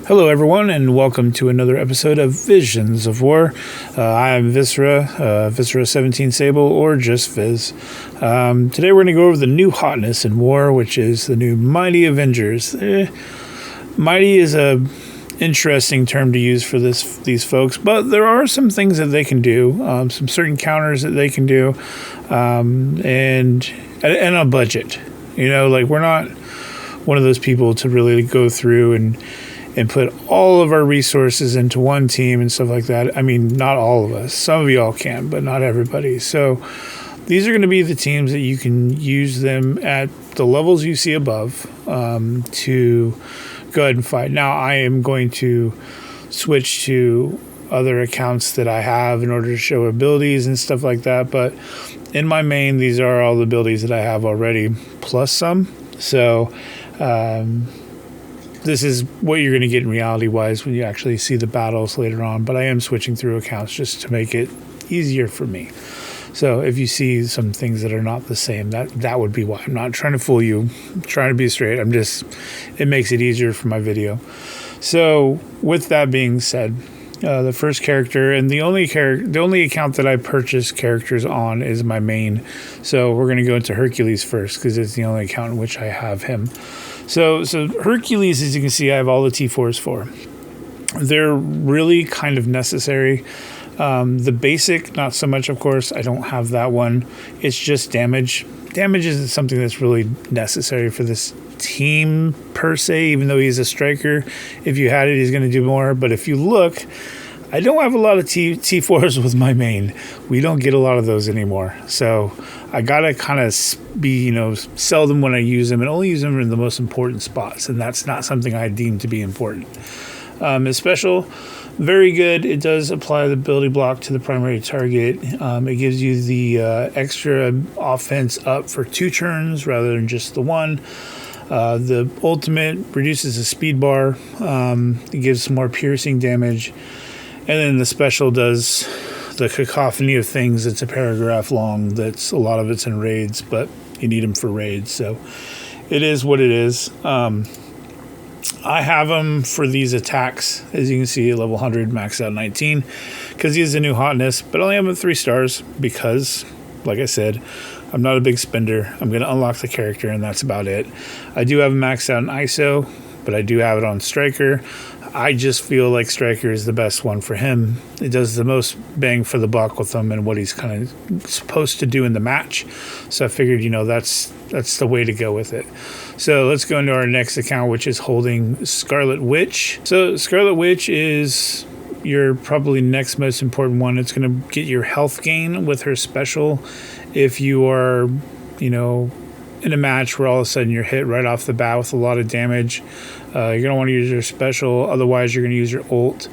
Hello, everyone, and welcome to another episode of Visions of War. I am Viscera, Viscera 17 Sable, or just Viz. Today we're going to go over the new hotness in War, which is the new Mighty Avengers. Mighty is a interesting term to use for these folks, but there are some things that they can do, some certain counters that they can do, and a budget. You know, like, we're not one of those people to really go through and put all of our resources into one team and stuff like that. I mean, not all of us. Some of y'all can, but not everybody. So these are going to be the teams that you can use them at the levels you see above to go ahead and fight. Now, I am going to switch to other accounts that I have in order to show abilities and stuff like that. But in my main, these are all the abilities that I have already, plus some. So this is what you're going to get in reality-wise when you actually see the battles later on. But I am switching through accounts just to make it easier for me. So if you see some things that are not the same, that would be why. I'm not trying to fool you. I'm trying to be straight. It makes it easier for my video. So with that being said, the first character and the only account that I purchase characters on is my main. So we're going to go into Hercules first because it's the only account in which I have him. So Hercules, as you can see, I have all the T4s for. They're really kind of necessary. The basic, not so much, of course. I don't have that one. It's just damage. Damage isn't something that's really necessary for this team per se, even though he's a striker. If you had it, he's going to do more. But if you look, I don't have a lot of T4s with my main. We don't get a lot of those anymore. So I got to kind of sell them when I use them and only use them in the most important spots. And that's not something I deem to be important. His special, very good. It does apply the ability block to the primary target. It gives you the extra offense up for 2 turns rather than just the 1. The ultimate reduces the speed bar. It gives some more piercing damage. And then the special does the cacophony of things. It's a paragraph long. That's a lot of it's in raids, but you need them for raids. So it is what it is. I have him for these attacks, as you can see, at level 100, maxed out 19, because he is a new hotness, but I only have him at 3 stars because, like I said, I'm not a big spender. I'm going to unlock the character, and that's about it. I do have him maxed out in ISO, but I do have it on Striker. I just feel like Striker is the best one for him. It does the most bang for the buck with him and what he's kind of supposed to do in the match. So I figured, that's the way to go with it. So let's go into our next account, which is holding Scarlet Witch. So Scarlet Witch is your probably next most important one. It's going to get your health gain with her special. If you are, in a match where all of a sudden you're hit right off the bat with a lot of damage, you're going to want to use your special. Otherwise, you're going to use your ult.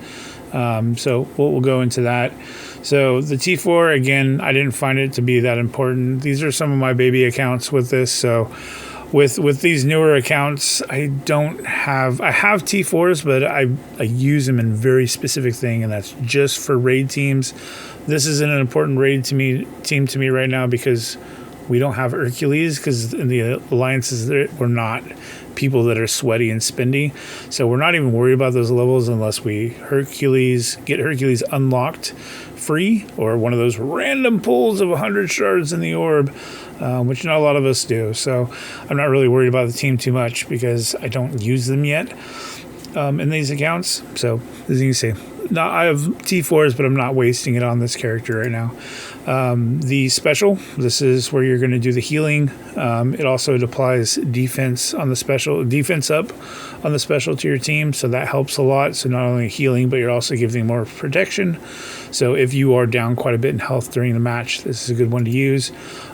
So we'll go into that. So the T4, again, I didn't find it to be that important. These are some of my baby accounts with this. So with these newer accounts, I have T4s, but I use them in very specific thing, and that's just for raid teams. This isn't an important raid team to me right now because we don't have Hercules, because in the alliances we're not people that are sweaty and spendy. So we're not even worried about those levels unless we get Hercules unlocked free, or one of those random pulls of 100 shards in the orb, which not a lot of us do. So I'm not really worried about the team too much because I don't use them yet in these accounts. So as you can see, I have T4s, but I'm not wasting it on this character right now. The special, this is where you're going to do the healing. It also applies defense up on the special to your team, so that helps a lot. So not only healing, but you're also giving more protection. So if you are down quite a bit in health during the match, this is a good one to use.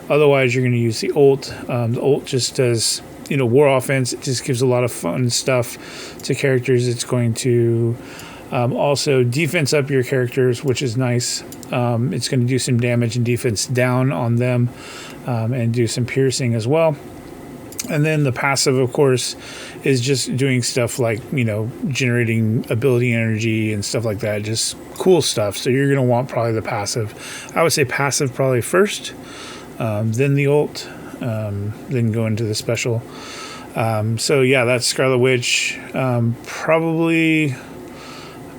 Otherwise, you're going to use the ult. The ult just does war offense. It just gives a lot of fun stuff to characters. It's going to also defense up your characters, which is nice. It's going to do some damage and defense down on them, and do some piercing as well. And then the passive, of course, is just doing stuff like, generating ability energy and stuff like that. Just cool stuff. So you're going to want probably the passive. I would say passive probably first, then the ult, then go into the special. So yeah, that's Scarlet Witch. Probably,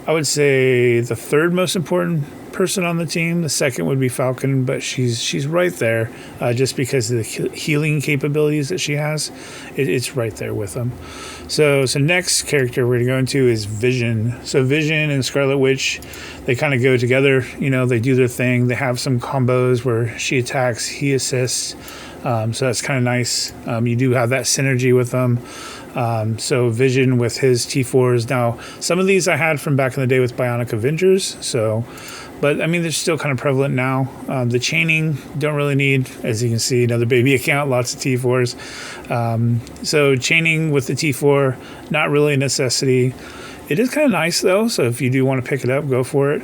I would say the third most important person on the team. The second would be Falcon, but she's right there, just because of the healing capabilities that she has. It's right there with them. So next character we're going to go into is Vision. So Vision and Scarlet Witch, they kind of go together. They do their thing. They have some combos where she attacks, he assists. So that's kind of nice. You do have that synergy with them. So Vision with his T4s. Now, some of these I had from back in the day with Bionic Avengers. But I mean, they're still kind of prevalent now. The chaining, don't really need, as you can see, another baby account, lots of T4s. So chaining with the T4, not really a necessity. It is kind of nice though. So if you do want to pick it up, go for it.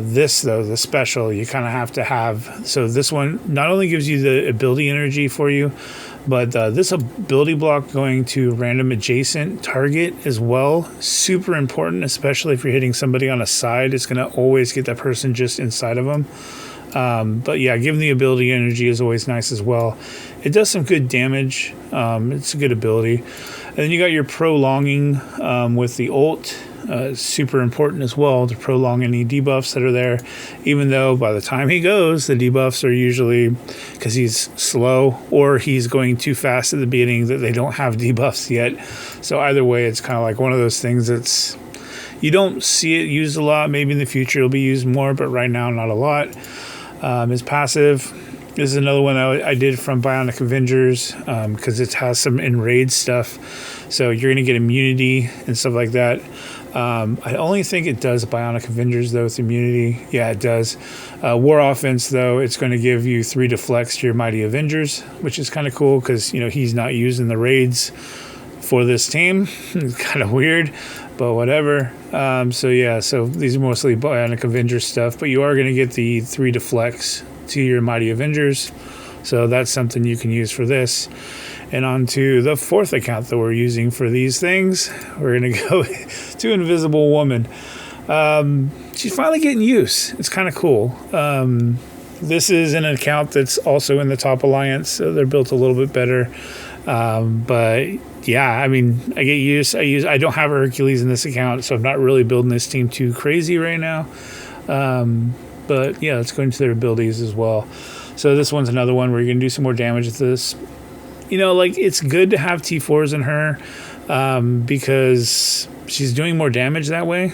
This though, the special, you kind of have to have. So this one not only gives you the ability energy for you, but this ability block going to random adjacent target as well. Super important, especially if you're hitting somebody on a side. It's going to always get that person just inside of them. But yeah, giving the ability energy is always nice as well. It does some good damage. It's a good ability. And then you got your prolonging with the ult. Super important as well to prolong any debuffs that are there, even though by the time he goes, the debuffs are usually because he's slow or he's going too fast at the beginning that they don't have debuffs yet. So either way, it's kind of like one of those things that's, you don't see it used a lot. Maybe in the future it'll be used more, but right now not a lot. His passive, this is another one I did from Bionic Avengers because it has some enraged stuff. So you're going to get immunity and stuff like that. I only think it does Bionic Avengers, though, with immunity. Yeah, it does. War Offense, though, it's going to give you 3 deflects to your Mighty Avengers, which is kind of cool because, he's not using the raids for this team. It's kind of weird, but whatever. So these are mostly Bionic Avengers stuff, but you are going to get the 3 deflects to your Mighty Avengers. So that's something you can use for this. And on to the fourth account that we're using for these things. We're going to go to Invisible Woman. She's finally getting use. It's kind of cool. This is an account that's also in the top alliance, so they're built a little bit better. But yeah, I mean, I get used. I don't have Hercules in this account, so I'm not really building this team too crazy right now. But yeah, let's go into their abilities as well. So this one's another one where you're going to do some more damage with this. It's good to have T4s in her because she's doing more damage that way.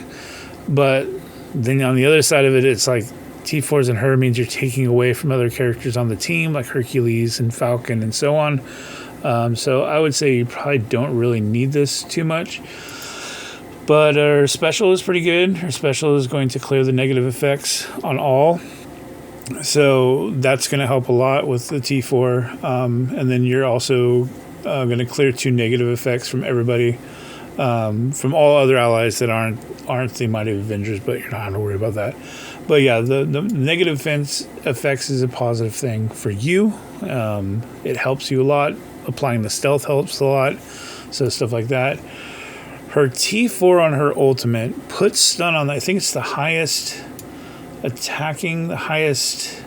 But then on the other side of it, it's like T4s in her means you're taking away from other characters on the team, like Hercules and Falcon and so on. So I would say you probably don't really need this too much. But her special is pretty good. Her special is going to clear the negative effects on all. So that's going to help a lot with the T4. And then you're also going to clear 2 negative effects from everybody, from all other allies that aren't the Mighty Avengers, but you're not going to worry about that. But yeah, the negative effects is a positive thing for you. It helps you a lot. Applying the stealth helps a lot. So stuff like that. Her T4 on her ultimate puts stun on, I think it's the highest... attacking the highest.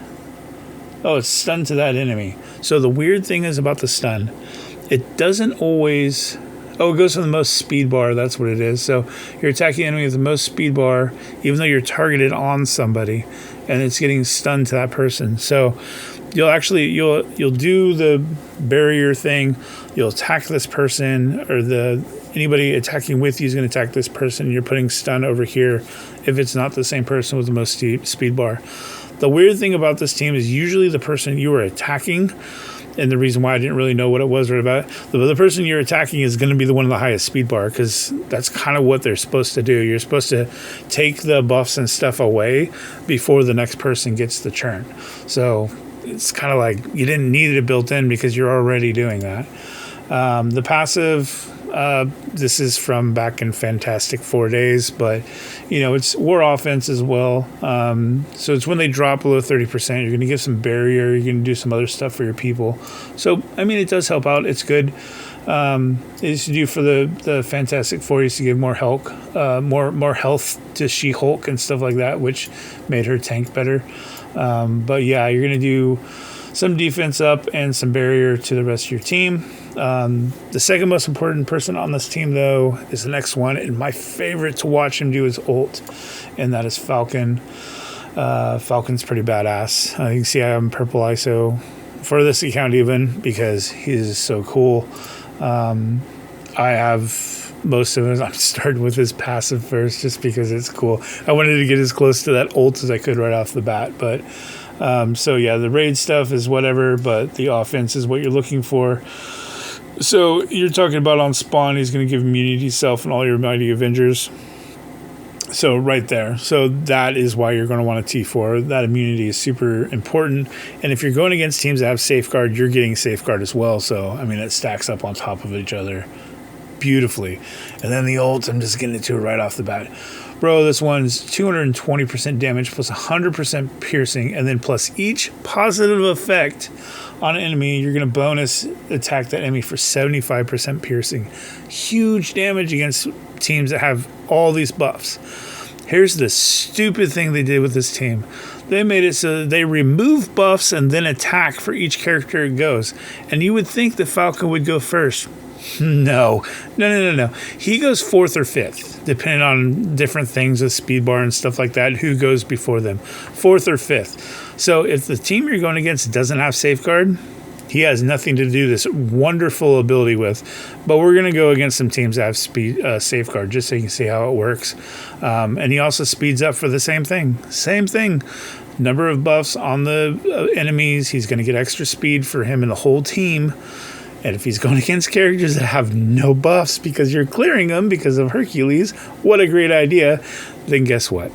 Oh, it's stun to that enemy. So the weird thing is about the stun, it doesn't always. Oh, it goes for the most speed bar. That's what it is. So you're attacking the enemy with the most speed bar, even though you're targeted on somebody, and it's getting stunned to that person. So you'll do the barrier thing. You'll attack this person, or anybody attacking with you is going to attack this person. You're putting stun over here if it's not the same person with the most speed bar. The weird thing about this team is usually the person you are attacking, and the reason why I didn't really know what it was or about, the person you're attacking is going to be the one with the highest speed bar, because that's kind of what they're supposed to do. You're supposed to take the buffs and stuff away before the next person gets the turn. So it's kind of like you didn't need it built in because you're already doing that. The passive, this is from back in Fantastic 4 days, but it's War Offense as well. So it's when they drop below 30%, you're going to give some barrier, you're going to do some other stuff for your people. So I mean, it does help out. It's good. It used to do for the Fantastic Four, used to give more health to She-Hulk and stuff like that, which made her tank better. But yeah, you're going to do some defense up and some barrier to the rest of your team. The second most important person on this team, though, is the next one. And my favorite to watch him do is ult, and that is Falcon. Falcon's pretty badass. You can see I have him purple ISO for this account even because he is so cool. I have most of it. I'm starting with his passive first just because it's cool. I wanted to get as close to that ult as I could right off the bat. But so yeah, the raid stuff is whatever, but the offense is what you're looking for. So you're talking about on spawn, he's going to give immunity to yourself and all your mighty Avengers. So right there. So that is why you're going to want a T4. That immunity is super important. And if you're going against teams that have safeguard, you're getting safeguard as well. So, I mean, it stacks up on top of each other beautifully. And then the ult, I'm just getting into it right off the bat. Bro, this one's 220% damage plus 100% piercing. And then plus each positive effect on an enemy, you're going to bonus attack that enemy for 75% piercing. Huge damage against teams that have all these buffs. Here's the stupid thing they did with this team. They made it so that they remove buffs and then attack for each character it goes. And you would think the Falcon would go first. No. He goes 4th or 5th, depending on different things with speed bar and stuff like that, who goes before them. 4th or 5th. So if the team you're going against doesn't have safeguard, he has nothing to do this wonderful ability with. But we're going to go against some teams that have speed safeguard, just so you can see how it works. And he also speeds up for the same thing. Same thing. Number of buffs on the enemies. He's going to get extra speed for him and the whole team. And if he's going against characters that have no buffs because you're clearing them because of Hercules, what a great idea. Then guess what?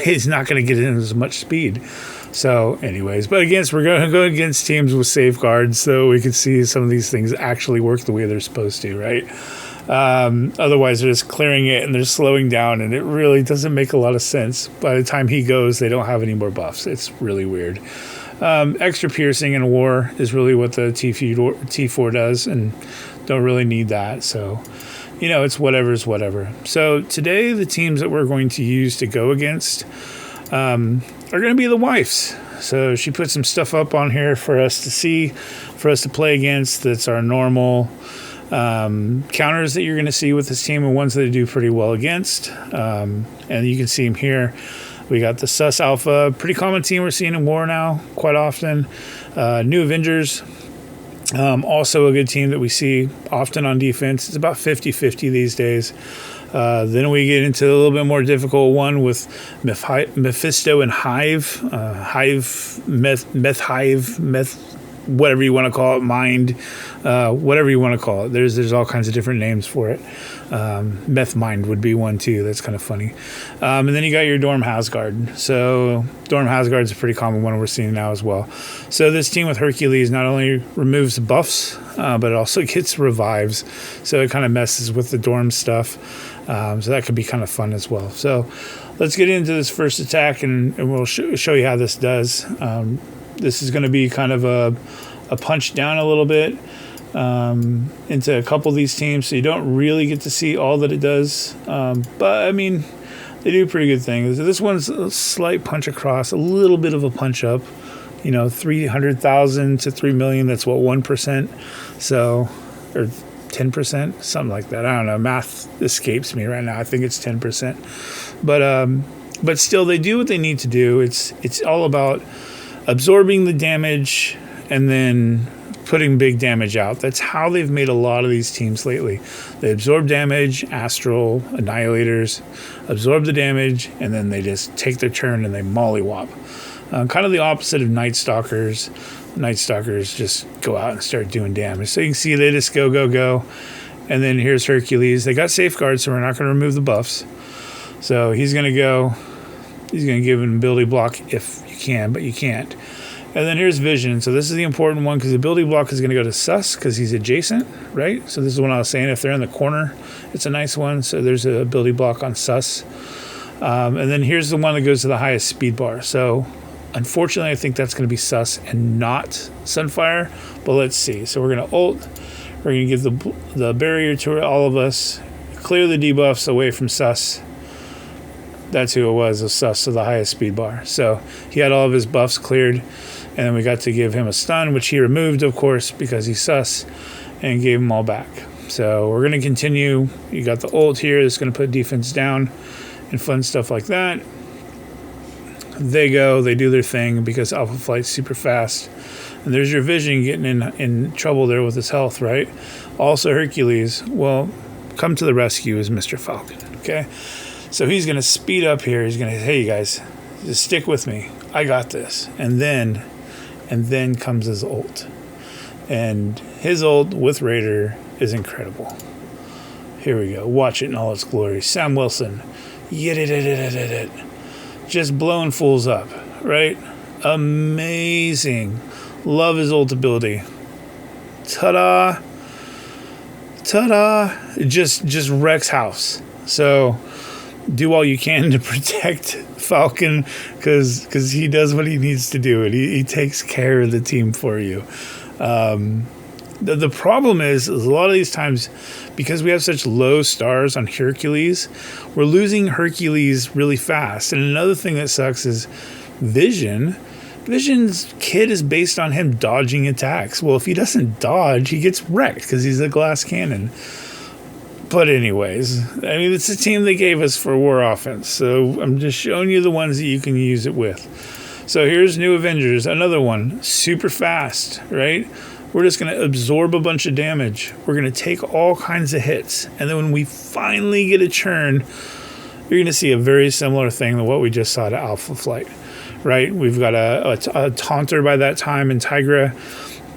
He's not going to get in as much speed. So anyways, but we're going to go against teams with safeguards so we can see some of these things actually work the way they're supposed to, right? Otherwise, they're just clearing it and they're slowing down, and it really doesn't make a lot of sense. By the time he goes, they don't have any more buffs. It's really weird. Extra piercing in war is really what the T4 does, and don't really need that. So, it's whatever's whatever. So today, the teams that we're going to use to go against are going to be the wives. So she put some stuff up on here for us to see, for us to play against. That's our normal counters that you're going to see with this team, and ones that do pretty well against. And you can see them here. We got the Sus Alpha, pretty common team we're seeing in war now quite often. New Avengers, also a good team that we see often on defense. It's about 50-50 these days. Then we get into a little bit more difficult one with Mephisto and Hive. Whatever you want to call it, Mind, whatever you want to call it. There's all kinds of different names for it. Meth Mind would be one too. That's kind of funny. And then you got your Dormammu Asgardian. So Dormammu Asgardian is a pretty common one we're seeing now as well. So this team with Hercules not only removes buffs, but it also gets revives. So it kind of messes with the Dorm stuff. So that could be kind of fun as well. So let's get into this first attack, and we'll show you how this does. This is going to be kind of a punch down a little bit into a couple of these teams, so you don't really get to see all that it does. But, I mean, they do pretty good things. This one's a slight punch across, a little bit of a punch up. 300,000 to 3 million, that's what, 1%? So, or 10%? Something like that. I don't know. Math escapes me right now. I think it's 10%. But still, they do what they need to do. It's all about absorbing the damage and then putting big damage out. That's how they've made a lot of these teams lately. They absorb damage, Astral, Annihilators, absorb the damage, and then they just take their turn and they mollywop. Kind of the opposite of Night Stalkers. Night Stalkers just go out and start doing damage. So you can see they just go. And then here's Hercules. They got safeguards, so we're not going to remove the buffs. So he's going to go. He's going to give an ability block if you can, but you can't. And then here's Vision. So this is the important one because the ability block is going to go to Sus because he's adjacent, right? So this is what I was saying. If they're in the corner, it's a nice one. So there's an ability block on Sus. And then here's the one that goes to the highest speed bar. So unfortunately, I think that's going to be Sus and not Sunfire. But let's see. So we're going to ult. We're going to give the barrier to all of us. Clear the debuffs away from Sus. That's who it was Sus to the highest speed bar. So he had all of his buffs cleared, and then we got to give him a stun, which he removed, of course, because he's Sus. and gave them all back. So we're going to continue. You got the ult here that's going to put defense down and fun stuff like that. They do their thing because Alpha Flight's super fast. And there's your Vision getting in trouble there with his health, right? Also Hercules, well, come to the rescue is Mr. Falcon, okay? So he's going to speed up here. He's going to, hey, you guys, just stick with me. I got this. And then comes his ult. And his ult with Raider is incredible. Here we go. Watch it in all its glory. Sam Wilson. Just blowing fools up, right? Amazing. Love his ult ability. Ta-da. Ta-da. Just wrecks house. So do all you can to protect Falcon because he does what he needs to do. And he takes care of the team for you. The problem is a lot of these times, because we have such low stars on Hercules, we're losing Hercules really fast. And another thing that sucks is Vision's kit is based on him dodging attacks. Well, if he doesn't dodge, he gets wrecked because he's a glass cannon. But anyways, I mean, it's a team they gave us for war offense. So I'm just showing you the ones that you can use it with. So here's New Avengers, another one, super fast, right? We're just going to absorb a bunch of damage. We're going to take all kinds of hits. And then when we finally get a churn, you're going to see a very similar thing to what we just saw to Alpha Flight, right? We've got a Taunter by that time in Tigra.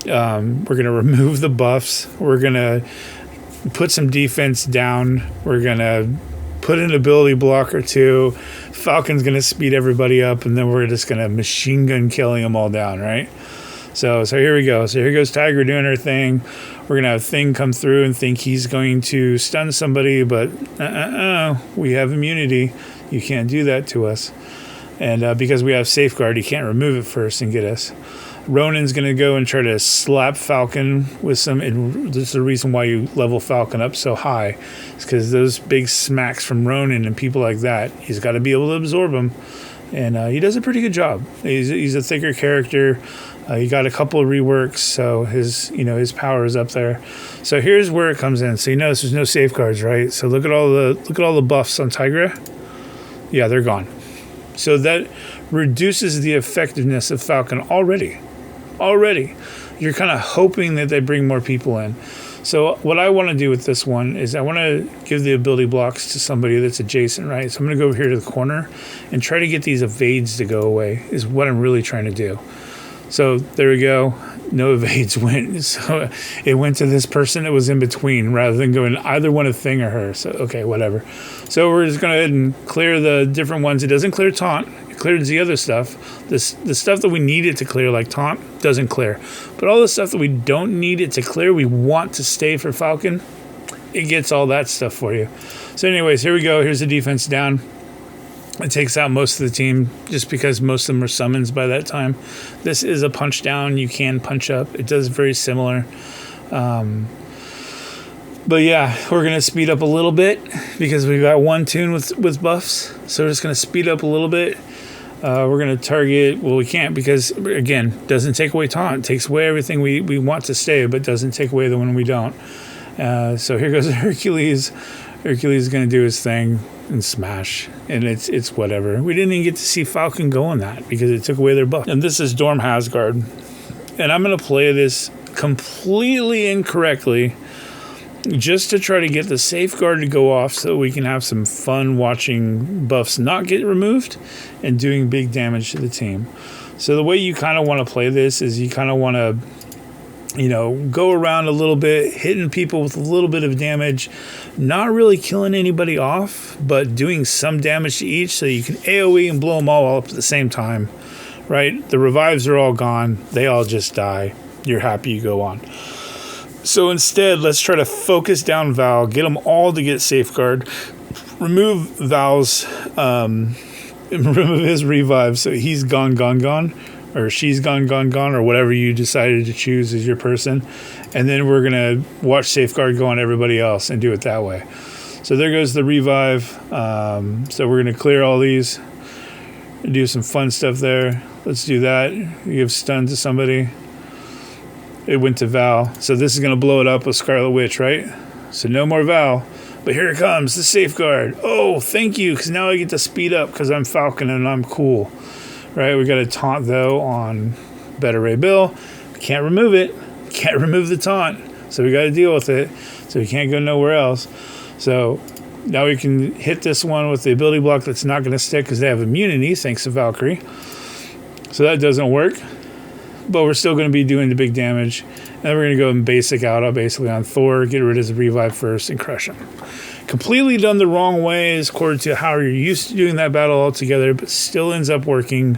We're going to remove the buffs. We're going to put some defense down. We're going to put an ability block or two. Falcon's going to speed everybody up, and then we're just going to machine gun killing them all down, right? So here we go. So here goes Tiger doing her thing. We're going to have Thing come through and think he's going to stun somebody, but we have immunity. You can't do that to us. And because we have Safeguard, he can't remove it first and get us. Ronan's going to go and try to slap Falcon with some... This is the reason why you level Falcon up so high. It's because those big smacks from Ronan and people like that, he's got to be able to absorb them. And he does a pretty good job. He's a thicker character. He got a couple of reworks, so his power is up there. So here's where it comes in. So you notice there's no safeguards, right? So look at all the buffs on Tigra. Yeah, they're gone. So that reduces the effectiveness of Falcon already. You're kind of hoping that they bring more people in. So what I want to do with this one is I want to give the ability blocks to somebody that's adjacent, right? So I'm going to go over here to the corner and try to get these evades to go away is what I'm really trying to do. So there we go. No evades went. So it went to this person that was in between rather than going either one of Thing or her. So, okay, whatever. So we're just going to go ahead and clear the different ones. It doesn't clear Taunt. It clears the other stuff. The stuff that we need it to clear, like Taunt, doesn't clear. But all the stuff that we don't need it to clear, we want to stay for Falcon, it gets all that stuff for you. So anyways, here we go. Here's the defense down. It takes out most of the team just because most of them are summons by that time. This is a punch down. You can punch up. It does very similar. But yeah, we're going to speed up a little bit because we've got one tune with buffs. So we're just going to speed up a little bit. We're going to target... Well, we can't because, again, doesn't take away Taunt. It takes away everything we want to stay, but doesn't take away the one we don't. So here goes Hercules. Hercules is going to do his thing and smash, and it's whatever. We didn't even get to see Falcon go on that because it took away their buff. And this is Dormammu Asgard, and I'm going to play this completely incorrectly just to try to get the safeguard to go off so we can have some fun watching buffs not get removed and doing big damage to the team. So the way you kind of want to play this is you kind of want to go around a little bit, hitting people with a little bit of damage, not really killing anybody off, but doing some damage to each so you can AoE and blow them all up at the same time, right? The revives are all gone. They all just die. You're happy, you go on. So instead, let's try to focus down Val, get them all to get safeguard, remove Val's, remove his revive so he's gone, or she's gone, or whatever you decided to choose as your person. And then we're going to watch Safeguard go on everybody else and do it that way. So there goes the revive. So we're going to clear all these and do some fun stuff there. Let's do that. Give stun to somebody. it went to Val. So this is going to blow it up with Scarlet Witch, right? So no more Val. But here it comes, the safeguard. Oh, thank you, because now I get to speed up because I'm Falcon and I'm cool. Right, we got a taunt, though, on Beta Ray Bill. Can't remove it. Can't remove the taunt. So we got to deal with it. So we can't go nowhere else. So now we can hit this one with the ability block that's not going to stick because they have immunity, thanks to Valkyrie. So that doesn't work. But we're still going to be doing the big damage. And then we're going to go and basic out basically on Thor, get rid of his revive first, and crush him. Completely done the wrong way according to how you're used to doing that battle altogether, but still ends up working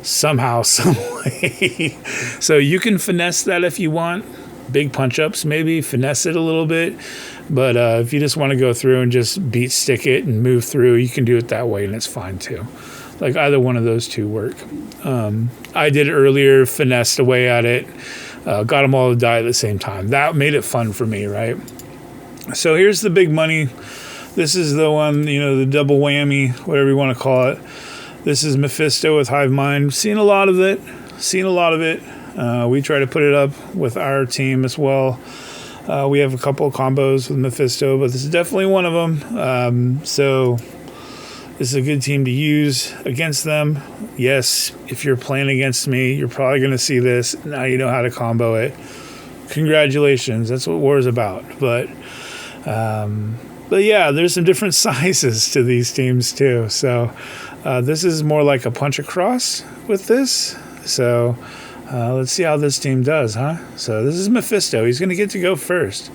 somehow, some way. So you can finesse that if you want. Big punch-ups, maybe. Finesse it a little bit. But if you just want to go through and just beat stick it and move through, you can do it that way, and it's fine too. Like either one of those two work. I did it earlier, finessed away at it, got them all to die at the same time. That made it fun for me, right? So here's the big money. This is the one, the double whammy, whatever you want to call it. This is Mephisto with Hive Mind. Seen a lot of it. We try to put it up with our team as well. We have a couple of combos with Mephisto, but this is definitely one of them. So this is a good team to use against them. Yes, if you're playing against me, you're probably going to see this. Now you know how to combo it. Congratulations. That's what war is about. But yeah, there's some different sizes to these teams too. So this is more like a punch across with this. So let's see how this team does, huh? So this is Mephisto. He's going to get to go first.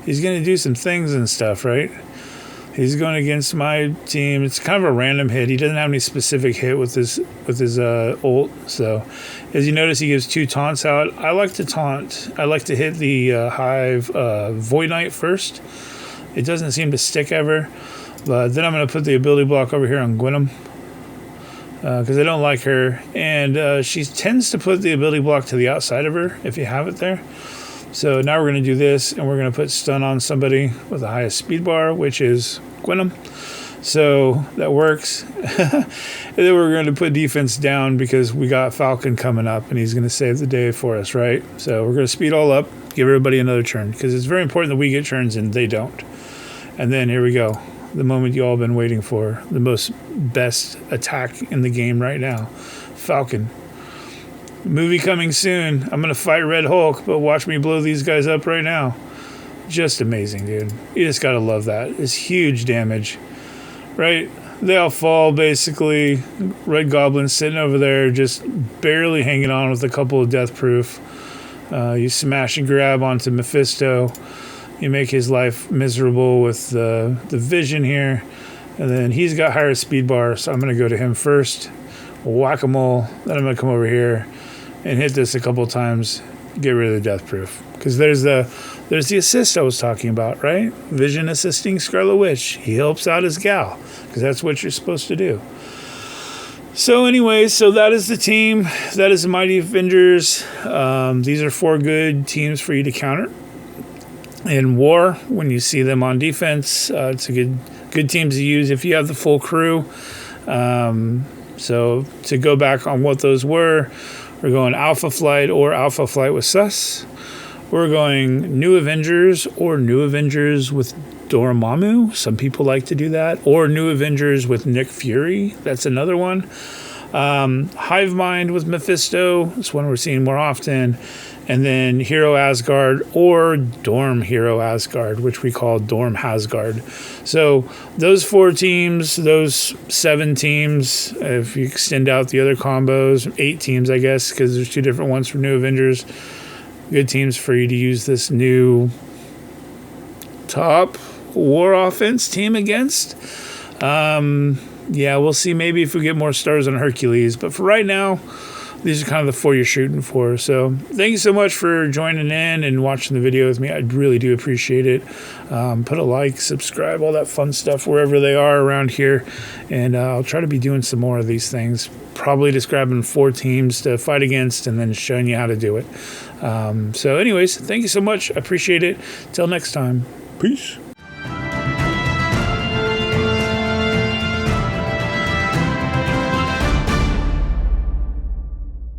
He's going to do some things and stuff, right? He's going against my team. It's kind of a random hit. He doesn't have any specific hit with his ult. So as you notice, he gives 2 taunts out. I like to taunt. I like to hit the Hive Void Knight first. It doesn't seem to stick ever. But then I'm going to put the ability block over here on Gwynnum, because I don't like her. And she tends to put the ability block to the outside of her if you have it there. So now we're going to do this, and we're going to put stun on somebody with the highest speed bar, which is Gwynnum. So that works. And then we're going to put defense down because we got Falcon coming up, and he's going to save the day for us, right? So we're going to speed all up, give everybody another turn, because it's very important that we get turns and they don't. And then here we go. The moment you all been waiting for. The best attack in the game right now. Falcon. Movie coming soon. I'm going to fight Red Hulk, but watch me blow these guys up right now. Just amazing, dude. You just got to love that. It's huge damage, right? They all fall, basically. Red Goblin sitting over there, just barely hanging on with a couple of death proof. You smash and grab onto Mephisto. You make his life miserable with the vision here. And then he's got higher speed bar, so I'm going to go to him first. Whack-a-mole. Then I'm going to come over here and hit this a couple times, get rid of the death proof. Because there's the assist I was talking about, right? Vision assisting Scarlet Witch. He helps out his gal, because that's what you're supposed to do. So anyways, so that is the team. That is the Mighty Avengers. These are 4 good teams for you to counter in war when you see them on defense. It's a good teams to use if you have the full crew. So to go back on what those were, we're going Alpha Flight or Alpha Flight with Sus. We're going New Avengers or New Avengers with Dormammu. Some people like to do that. Or New Avengers with Nick Fury. That's another one. Hive Mind with Mephisto. That's one we're seeing more often. And then Hero Asgard or Dorm Hero Asgard, which we call Dorm Asgard. So those 4 teams, those 7 teams, if you extend out the other combos, 8 teams, I guess, because there's 2 different ones for New Avengers. Good teams for you to use this new top war offense team against. Yeah, we'll see maybe if we get more stars on Hercules. But for right now, these are kind of the 4 you're shooting for. So thank you so much for joining in and watching the video with me. I really do appreciate it. Put a like, subscribe, all that fun stuff wherever they are around here. And I'll try to be doing some more of these things. Probably just grabbing 4 teams to fight against and then showing you how to do it. So anyways, thank you so much. I appreciate it. Till next time. Peace.